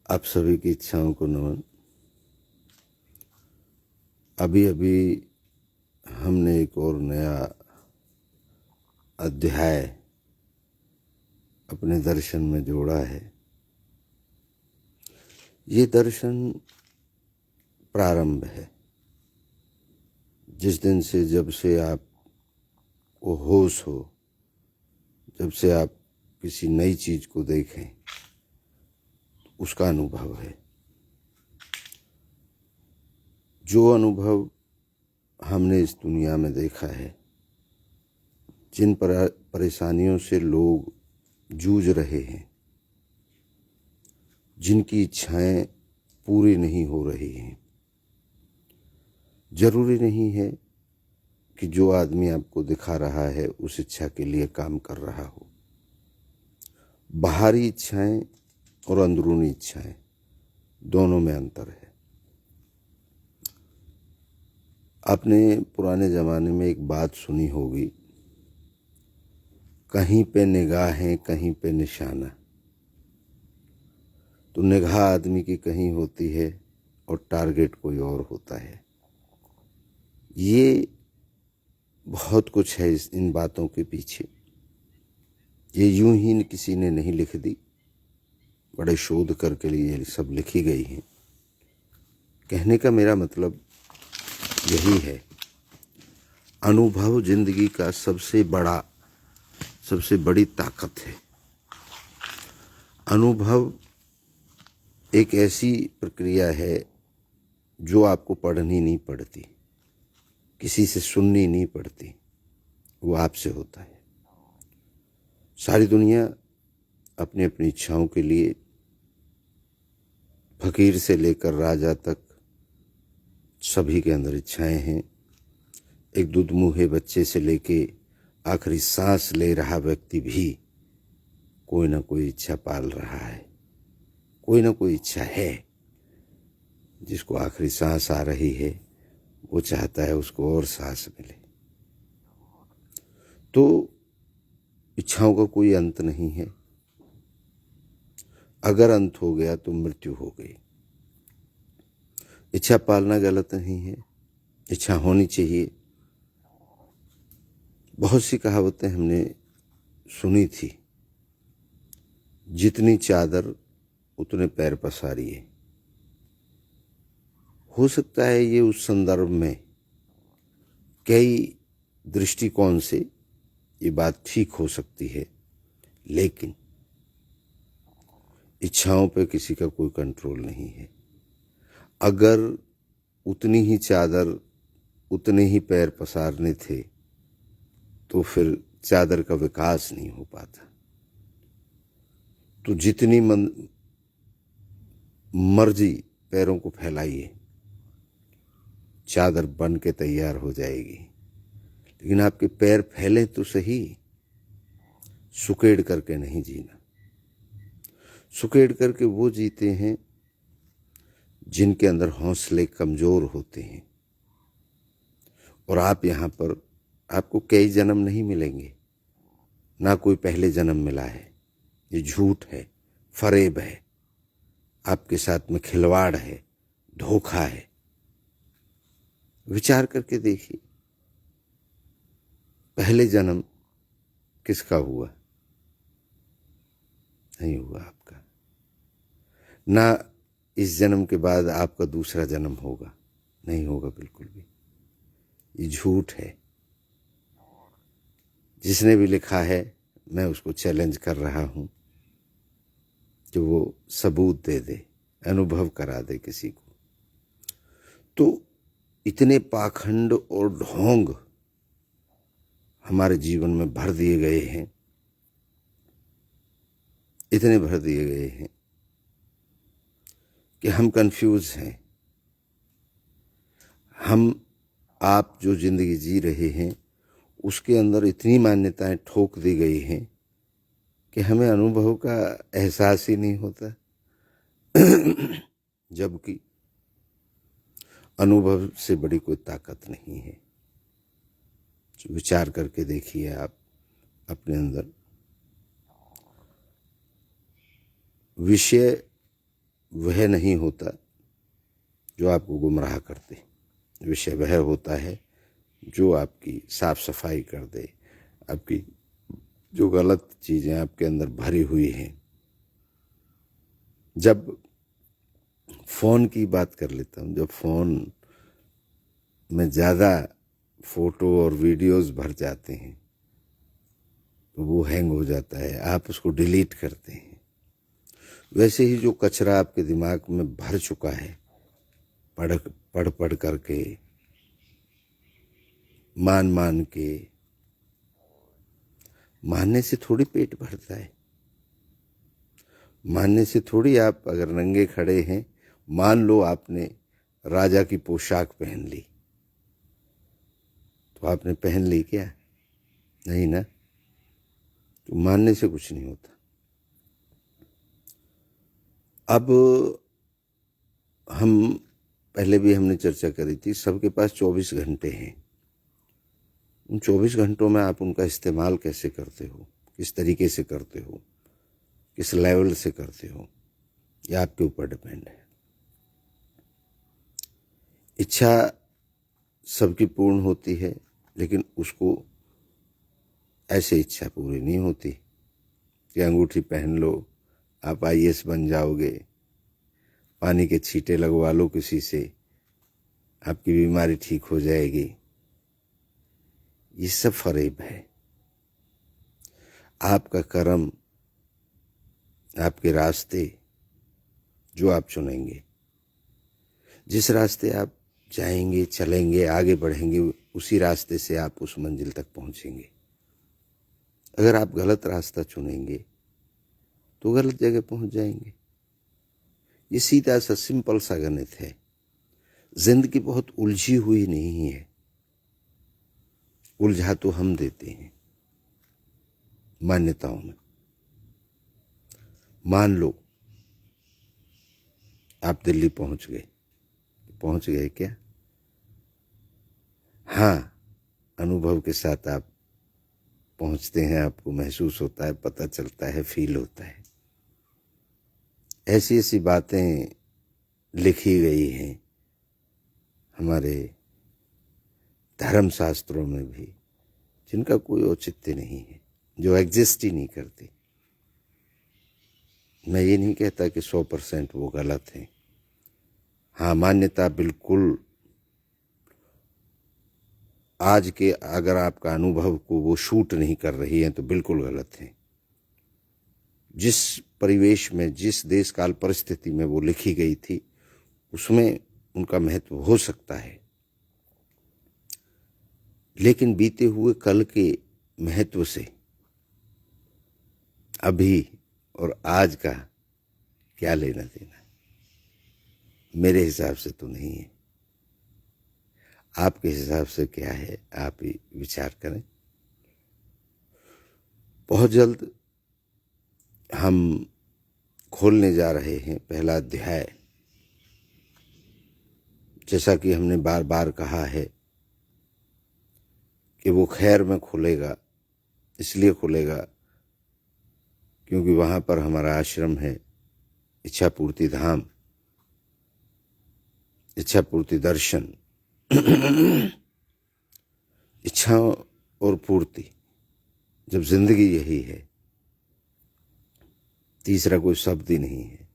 आप सभी की इच्छाओं को नमन। अभी अभी हमने एक और नया अध्याय अपने दर्शन में जोड़ा है। ये दर्शन प्रारंभ है। जिस दिन से, जब से आपको होश हो, जब से आप किसी नई चीज को देखें, उसका अनुभव है। जो अनुभव हमने इस दुनिया में देखा है, जिन परेशानियों से लोग जूझ रहे हैं, जिनकी इच्छाएं पूरी नहीं हो रही हैं, जरूरी नहीं है कि जो आदमी आपको दिखा रहा है उस इच्छा के लिए काम कर रहा हो। बाहरी इच्छाएं और अंदरूनी इच्छाएं, दोनों में अंतर है। आपने पुराने ज़माने में एक बात सुनी होगी, कहीं पे निगाहें कहीं पे निशाना। तो निगाह आदमी की कहीं होती है और टारगेट कोई और होता है। ये बहुत कुछ है इन बातों के पीछे। ये यूं ही किसी ने नहीं लिख दी, बड़े शोध करके लिए सब लिखी गई हैं। कहने का मेरा मतलब यही है, अनुभव जिंदगी का सबसे बड़ी ताकत है। अनुभव एक ऐसी प्रक्रिया है जो आपको पढ़नी नहीं पड़ती, किसी से सुननी नहीं पड़ती, वो आपसे होता है। सारी दुनिया अपनी अपनी इच्छाओं के लिए, फकीर से लेकर राजा तक सभी के अंदर इच्छाएं हैं। एक दुधमुहे बच्चे से लेके आखिरी सांस ले रहा व्यक्ति भी कोई ना कोई इच्छा पाल रहा है। कोई ना कोई इच्छा है। जिसको आखिरी सांस आ रही है वो चाहता है उसको और सांस मिले। तो इच्छाओं का कोई अंत नहीं है। अगर अंत हो गया तो मृत्यु हो गई। इच्छा पालना गलत नहीं है, इच्छा होनी चाहिए। बहुत सी कहावतें हमने सुनी थी, जितनी चादर उतने पैर पसारिए। हो सकता है ये उस संदर्भ में कई दृष्टिकोण से ये बात ठीक हो सकती है, लेकिन इच्छाओं पे किसी का कोई कंट्रोल नहीं है। अगर उतनी ही चादर, उतने ही पैर पसारने थे तो फिर चादर का विकास नहीं हो पाता। तो जितनी मर्जी पैरों को फैलाइए, चादर बन के तैयार हो जाएगी। लेकिन आपके पैर फैले तो सही, सुकेड़ करके नहीं जीना। सुकेड़ करके वो जीते हैं जिनके अंदर हौसले कमजोर होते हैं। और आप यहाँ पर, आपको कई जन्म नहीं मिलेंगे, ना कोई पहले जन्म मिला है। ये झूठ है, फरेब है, आपके साथ में खिलवाड़ है, धोखा है। विचार करके देखिए, पहले जन्म किसका हुआ? नहीं हुआ आपका। ना इस जन्म के बाद आपका दूसरा जन्म होगा, नहीं होगा बिल्कुल भी। ये झूठ है। जिसने भी लिखा है मैं उसको चैलेंज कर रहा हूं कि वो सबूत दे दे, अनुभव करा दे किसी को। तो इतने पाखंड और ढोंग हमारे जीवन में भर दिए गए हैं, इतने भर दिए गए हैं कि हम कंफ्यूज हैं। आप जो जिंदगी जी रहे हैं उसके अंदर इतनी मान्यताएं ठोक दी गई हैं कि हमें अनुभव का एहसास ही नहीं होता। जबकि अनुभव से बड़ी कोई ताकत नहीं है। विचार करके देखिए आप अपने अंदर। विषय वह नहीं होता जो आपको गुमराह कर दे। विषय वह होता है जो आपकी साफ सफाई कर दे, आपकी जो गलत चीज़ें आपके अंदर भरी हुई हैं। जब फ़ोन की बात कर लेता हूँ, जब फ़ोन में ज़्यादा फ़ोटो और वीडियोस भर जाते हैं तो वो हैंग हो जाता है, आप उसको डिलीट करते हैं। वैसे ही जो कचरा आपके दिमाग में भर चुका है, पढ़ पढ़ करके, मान के, मानने से थोड़ी पेट भरता है। मानने से थोड़ी, आप अगर नंगे खड़े हैं, मान लो आपने राजा की पोशाक पहन ली, तो आपने पहन ली क्या? नहीं ना। तो मानने से कुछ नहीं होता। अब हम पहले भी हमने चर्चा करी थी, सबके पास 24 घंटे हैं। उन 24 घंटों में आप उनका इस्तेमाल कैसे करते हो, किस तरीके से करते हो, किस लेवल से करते हो, यह आपके ऊपर डिपेंड है। इच्छा सबकी पूर्ण होती है, लेकिन उसको ऐसे इच्छा पूरी नहीं होती कि अंगूठी पहन लो, आप आईएएस बन जाओगे, पानी के छींटे लगवा लो किसी से, आपकी बीमारी ठीक हो जाएगी। ये सब फरेब है। आपका कर्म, आपके रास्ते जो आप चुनेंगे, जिस रास्ते आप जाएंगे, चलेंगे, आगे बढ़ेंगे, उसी रास्ते से आप उस मंजिल तक पहुंचेंगे। अगर आप गलत रास्ता चुनेंगे तो गलत जगह पहुंच जाएंगे। ये सीधा सा सिंपल सा गणित है। जिंदगी बहुत उलझी हुई नहीं है, उलझा तो हम देते हैं मान्यताओं में। मान लो आप दिल्ली पहुंच गए, पहुंच गए क्या? हाँ, अनुभव के साथ आप पहुंचते हैं, आपको महसूस होता है, पता चलता है, फील होता है। ऐसी ऐसी बातें लिखी गई हैं हमारे धर्म शास्त्रों में भी, जिनका कोई औचित्य नहीं है, जो एग्जिस्ट ही नहीं करती। मैं ये नहीं कहता कि 100% वो गलत है। हाँ, मान्यता बिल्कुल आज के अगर आपका अनुभव को वो शूट नहीं कर रही है तो बिल्कुल गलत है। जिस परिवेश में, जिस देश काल परिस्थिति में वो लिखी गई थी, उसमें उनका महत्व हो सकता है, लेकिन बीते हुए कल के महत्व से अभी और आज का क्या लेना देना? मेरे हिसाब से तो नहीं है। आपके हिसाब से क्या है, आप ही विचार करें। बहुत जल्द हम खोलने जा रहे हैं पहला अध्याय। जैसा कि हमने बार बार कहा है कि वो खैर में खुलेगा, इसलिए खुलेगा क्योंकि वहाँ पर हमारा आश्रम है, इच्छा पूर्ति धाम, इच्छा पूर्ति दर्शन। इच्छा और पूर्ति, जब जिंदगी यही है, तीसरा कोई शब्द ही नहीं है,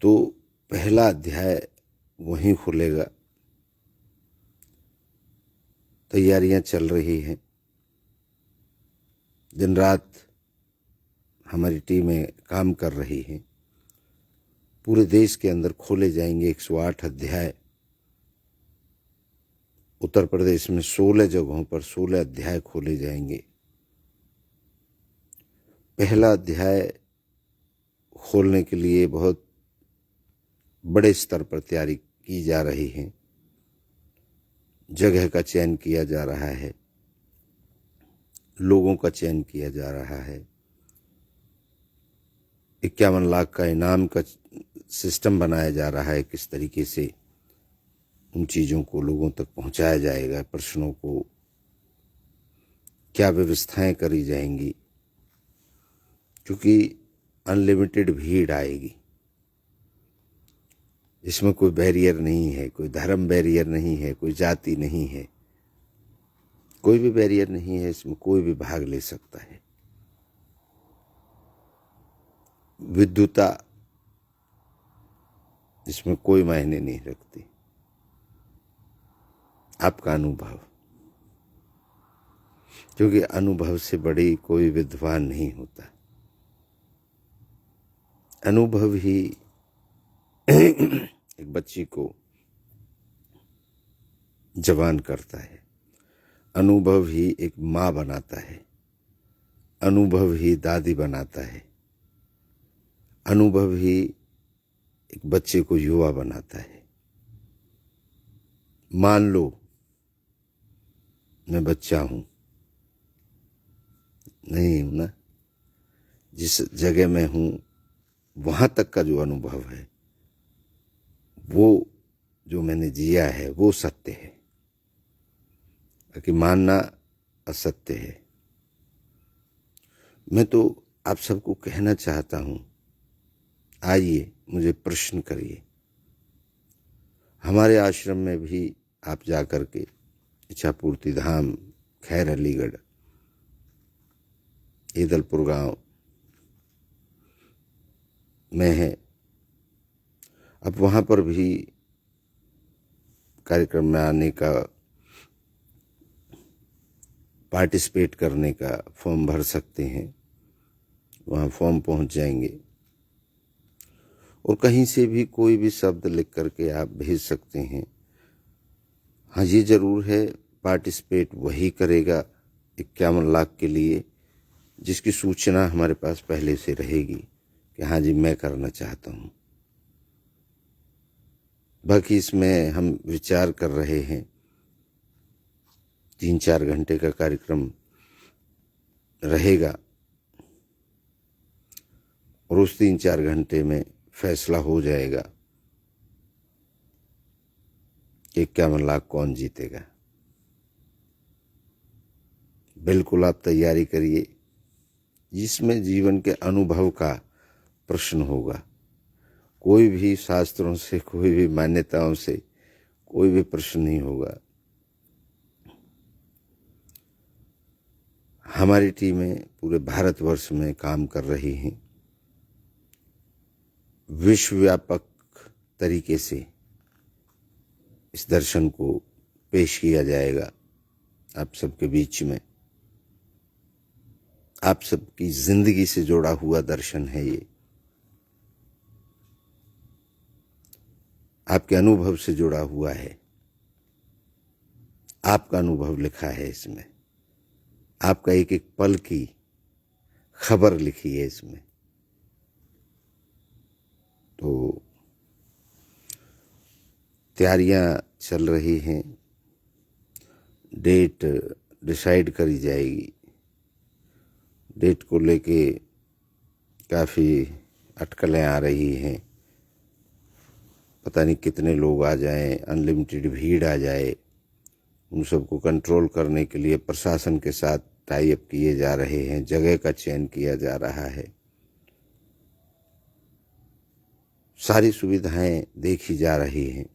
तो पहला अध्याय वहीं खुलेगा। तैयारियां चल रही हैं, दिन रात हमारी टीमें काम कर रही हैं। पूरे देश के अंदर खोले जाएंगे 108 अध्याय। उत्तर प्रदेश में 16 जगहों पर 16 अध्याय खोले जाएंगे। पहला अध्याय खोलने के लिए बहुत बड़े स्तर पर तैयारी की जा रही है। जगह का चयन किया जा रहा है, लोगों का चयन किया जा रहा है। 51 लाख का इनाम का सिस्टम बनाया जा रहा है, किस तरीके से उन चीज़ों को लोगों तक पहुंचाया जाएगा, प्रश्नों को क्या व्यवस्थाएं करी जाएंगी, क्योंकि अनलिमिटेड भीड़ आएगी। इसमें कोई बैरियर नहीं है, कोई धर्म बैरियर नहीं है, कोई जाति नहीं है, कोई भी बैरियर नहीं है, इसमें कोई भी भाग ले सकता है। विद्वता इसमें कोई मायने नहीं रखती, आपका अनुभव, क्योंकि अनुभव से बड़ी कोई विद्वान नहीं होता। अनुभव ही एक बच्ची को जवान करता है, अनुभव ही एक माँ बनाता है, अनुभव ही दादी बनाता है, अनुभव ही एक बच्चे को युवा बनाता है। मान लो मैं बच्चा हूं, नहीं हूं ना, जिस जगह मैं हूं वहां तक का जो अनुभव है, वो जो मैंने जिया है वो सत्य है, कि मानना असत्य है। मैं तो आप सबको कहना चाहता हूं, आइए मुझे प्रश्न करिए। हमारे आश्रम में भी आप जाकर के इच्छापूर्ति धाम, खैर अलीगढ़, ईदलपुर गांव में है, अब वहां पर भी कार्यक्रम में आने का, पार्टिसिपेट करने का फॉर्म भर सकते हैं। वहाँ फॉर्म पहुँच जाएंगे और कहीं से भी कोई भी शब्द लिख करके आप भेज सकते हैं। हाँ, ये जरूर है, पार्टिसिपेट वही करेगा 51 लाख के लिए जिसकी सूचना हमारे पास पहले से रहेगी कि हाँ जी मैं करना चाहता हूँ। बाकी इसमें हम विचार कर रहे हैं, 3-4 घंटे का कार्यक्रम रहेगा और उस 3-4 घंटे में फैसला हो जाएगा कि 51 लाख कौन जीतेगा। बिल्कुल आप तैयारी करिए, जिसमें जीवन के अनुभव का प्रश्न होगा। कोई भी शास्त्रों से, कोई भी मान्यताओं से कोई भी प्रश्न नहीं होगा। हमारी टीमें पूरे भारतवर्ष में काम कर रही हैं, विश्वव्यापक तरीके से इस दर्शन को पेश किया जाएगा आप सबके बीच में। आप सबकी जिंदगी से जुड़ा हुआ दर्शन है ये, आपके अनुभव से जुड़ा हुआ है, आपका अनुभव लिखा है इसमें, आपका एक एक पल की खबर लिखी है इसमें। तो तैयारियां चल रही हैं, डेट डिसाइड करी जाएगी। डेट को लेके काफ़ी अटकलें आ रही हैं, पता नहीं कितने लोग आ जाएं, अनलिमिटेड भीड़ आ जाए। उन सबको कंट्रोल करने के लिए प्रशासन के साथ टाई अप किए जा रहे हैं, जगह का चयन किया जा रहा है, सारी सुविधाएं देखी जा रही हैं,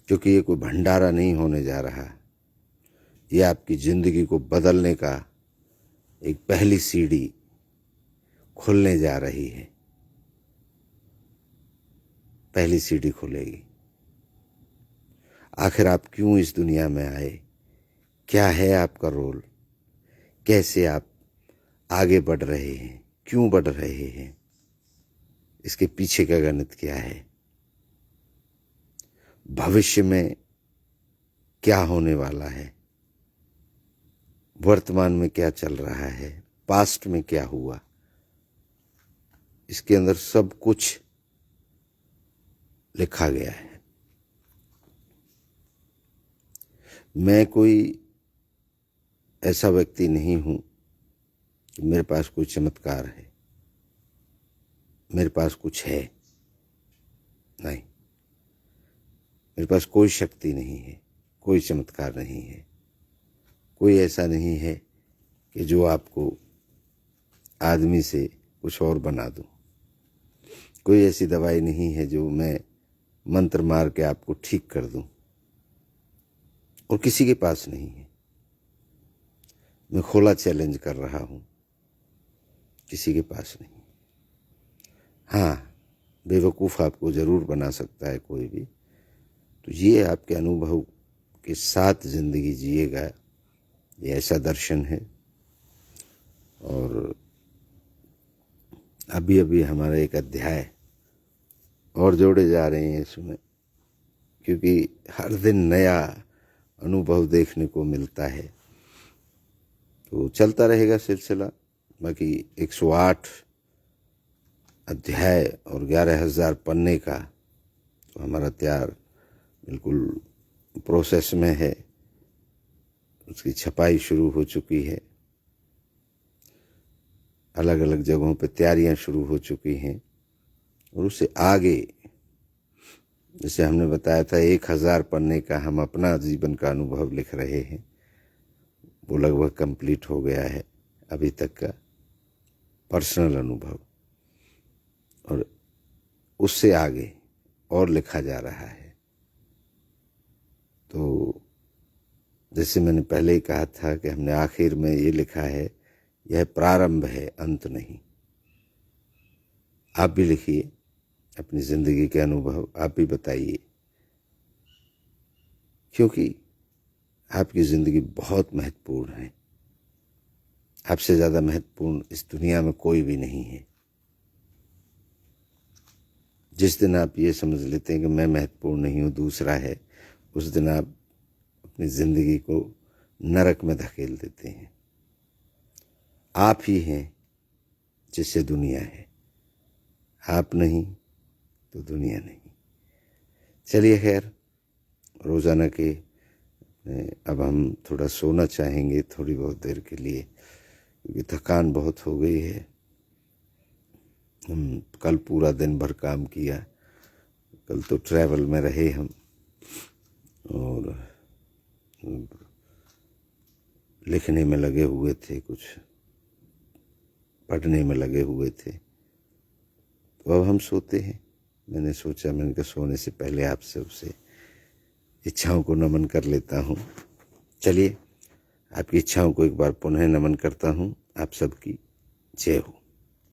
क्योंकि ये कोई भंडारा नहीं होने जा रहा। ये आपकी जिंदगी को बदलने का एक पहली सीढ़ी खुलने जा रही है, पहली सीढ़ी खुलेगी। आखिर आप क्यों इस दुनिया में आए, क्या है आपका रोल, कैसे आप आगे बढ़ रहे हैं, क्यों बढ़ रहे हैं, इसके पीछे का गणित क्या है, भविष्य में क्या होने वाला है, वर्तमान में क्या चल रहा है, पास्ट में क्या हुआ, इसके अंदर सब कुछ लिखा गया है। मैं कोई ऐसा व्यक्ति नहीं हूं कि मेरे पास कोई चमत्कार है, मेरे पास कुछ है, नहीं, मेरे पास कोई शक्ति नहीं है, कोई चमत्कार नहीं है, कोई ऐसा नहीं है कि जो आपको आदमी से कुछ और बना दूं, कोई ऐसी दवाई नहीं है जो मैं मंत्र मार के आपको ठीक कर दूं, और किसी के पास नहीं है। मैं खुला चैलेंज कर रहा हूं, किसी के पास नहीं। हाँ, बेवकूफ़ आपको ज़रूर बना सकता है कोई भी। तो ये आपके अनुभव के साथ ज़िंदगी जिएगा, ये ऐसा दर्शन है। और अभी अभी हमारा एक अध्याय और जोड़े जा रहे हैं इसमें, क्योंकि हर दिन नया अनुभव देखने को मिलता है। तो चलता रहेगा सिलसिला। बाकी 108 अध्याय और 11,000 पन्ने का तो हमारा तैयार बिल्कुल प्रोसेस में है, उसकी छपाई शुरू हो चुकी है, अलग अलग जगहों पे तैयारियां शुरू हो चुकी हैं। और उससे आगे, जैसे हमने बताया था, 1,000 पन्ने का हम अपना जीवन का अनुभव लिख रहे हैं, वो लगभग कंप्लीट हो गया है अभी तक का पर्सनल अनुभव। और उससे आगे और लिखा जा रहा है। तो जैसे मैंने पहले ही कहा था कि हमने आखिर में ये लिखा है, यह प्रारंभ है, अंत नहीं। आप भी लिखिए अपनी ज़िंदगी के अनुभव, आप भी बताइए, क्योंकि आपकी ज़िंदगी बहुत महत्वपूर्ण है। आपसे ज़्यादा महत्वपूर्ण इस दुनिया में कोई भी नहीं है। जिस दिन आप ये समझ लेते हैं कि मैं महत्वपूर्ण नहीं हूँ, दूसरा है, उस दिन आप अपनी ज़िंदगी को नरक में धकेल देते हैं। आप ही हैं जिससे दुनिया है, आप नहीं तो दुनिया नहीं। चलिए खैर, रोज़ाना के अब हम थोड़ा सोना चाहेंगे थोड़ी बहुत देर के लिए, क्योंकि थकान बहुत हो गई है। हम कल पूरा दिन भर काम किया, कल तो ट्रैवल में रहे हम, और लिखने में लगे हुए थे, कुछ पढ़ने में लगे हुए थे। तो अब हम सोते हैं। मैंने सोचा, मैंने कहा सोने से पहले आपसे उसे इच्छाओं को नमन कर लेता हूँ। चलिए, आपकी इच्छाओं को एक बार पुनः नमन करता हूँ। आप सबकी जय हो।